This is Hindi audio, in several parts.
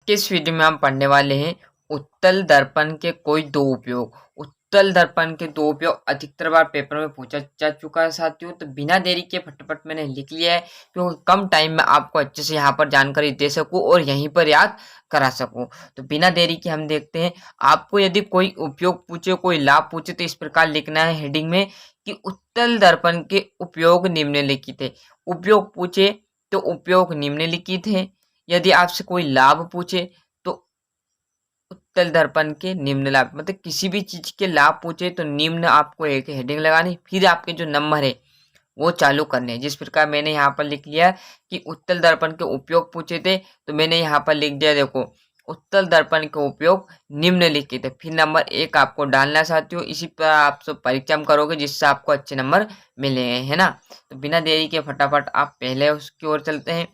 इस वीडियो में हम पढ़ने वाले हैं उत्तल दर्पण के कोई दो उपयोग। उत्तल दर्पण के दो उपयोग अधिकतर बार पेपर में पूछा जा चुका है साथियों, तो बिना देरी के फटाफट मैंने लिख लिया है क्योंकि कम टाइम में आपको अच्छे से यहाँ पर जानकारी दे सकूं और यहीं पर याद करा सकूं। तो बिना देरी के हम देखते हैं। आपको यदि कोई उपयोग पूछे, कोई लाभ पूछे, तो इस प्रकार लिखना है हेडिंग में कि उत्तल दर्पण के उपयोग निम्नलिखित है। उपयोग पूछे तो उपयोग निम्नलिखित है। यदि आपसे कोई लाभ पूछे तो उत्तल दर्पण के निम्न लाभ, मतलब किसी भी चीज के लाभ पूछे तो निम्न आपको एक हेडिंग लगानी, फिर आपके जो नंबर है वो चालू करने हैं। जिस प्रकार मैंने यहाँ पर लिख लिया कि उत्तल दर्पण के उपयोग पूछे थे, तो मैंने यहाँ पर लिख दिया, देखो उत्तल दर्पण के उपयोग निम्नलिखित है, फिर नंबर 1 आपको डालना साथियों। इसी पर आप सब परिश्रम करोगे जिससे आपको अच्छे नंबर मिलेंगे, है ना। तो बिना देरी के फटाफट आप पहले उसकी ओर चलते हैं,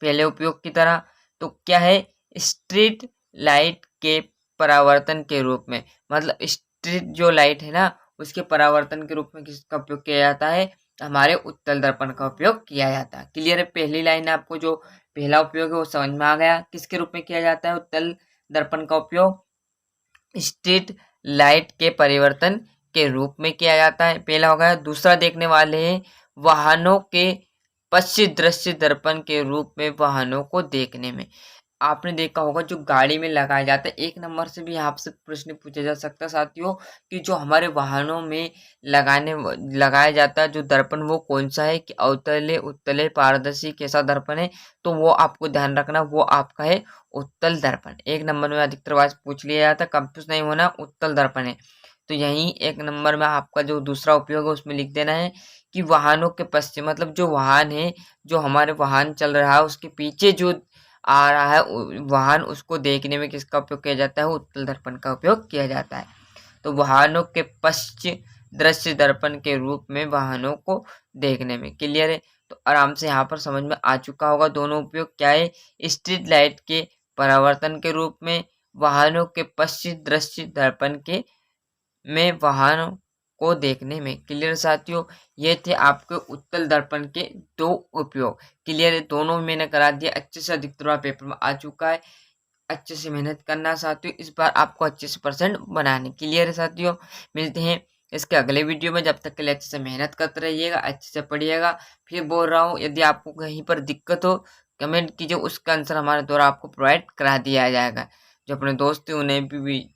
पहले उपयोग की तरह। तो क्या है, स्ट्रीट लाइट के परावर्तन के रूप में, मतलब स्ट्रीट जो लाइट है ना उसके परावर्तन के रूप में किसका उपयोग किया जाता है, हमारे उत्तल दर्पण का उपयोग किया जाता है। क्लियर है, पहली लाइन आपको जो पहला उपयोग है वो समझ में आ गया, किसके रूप में किया जाता है उत्तल दर्पण का उपयोग, स्ट्रीट लाइट के परिवर्तन के रूप में किया जाता है, पहला हो गया। दूसरा देखने वाले हैं वाहनों के पश्च दृश्य दर्पण के रूप में, वाहनों को देखने में। आपने देखा होगा जो गाड़ी में लगाया जाता है, 1 नंबर से भी आपसे प्रश्न पूछा जा सकता है साथियों कि जो हमारे वाहनों में लगाया जाता है जो दर्पण वो कौन सा है, कि अवतले, उत्तले, पारदर्शी, कैसा दर्पण है। तो वो आपको ध्यान रखना, वो आपका है उत्तल दर्पण। 1 नंबर में अधिकतर बार पूछ लिया जाता है, कंफ्यूज नहीं होना, उत्तल दर्पण है। तो यहीं 1 नंबर में आपका जो दूसरा उपयोग है उसमें लिख देना है कि वाहनों के पश्चिम, मतलब जो वाहन है, जो हमारे वाहन चल रहा है उसके पीछे जो आ रहा है वाहन, उसको देखने में किसका उपयोग किया जाता है, उत्तल दर्पण का उपयोग किया जाता है। तो वाहनों के पश्च दृश्य दर्पण के रूप में वाहनों को देखने में। क्लियर है, तो आराम से यहाँ पर समझ में आ चुका होगा दोनों उपयोग क्या है। स्ट्रीट लाइट के परावर्तन के रूप में, वाहनों के पश्च दृश्य दर्पण के में वाहनों को देखने में। क्लियर साथियों, ये थे आपके उत्तल दर्पण के 2 उपयोग। क्लियर है, दोनों मैंने करा दिया, अच्छे से अधिकतर बार पेपर में आ चुका है। अच्छे से मेहनत करना साथियों, इस बार आपको अच्छे से परसेंट बनाने। क्लियर है साथियों, मिलते हैं इसके अगले वीडियो में। जब तक के लिए अच्छे से मेहनत करते रहिएगा, अच्छे से पढ़िएगा। फिर बोल रहा हूँ, यदि आपको कहीं पर दिक्कत हो कमेंट कीजिए, उसका आंसर हमारे द्वारा आपको प्रोवाइड करा दिया जाएगा। जो अपने दोस्त हैं उन्हें भी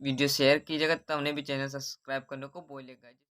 वीडियो शेयर कीजिएगा, तब उन्हें भी चैनल सब्सक्राइब करने को बोलेगा।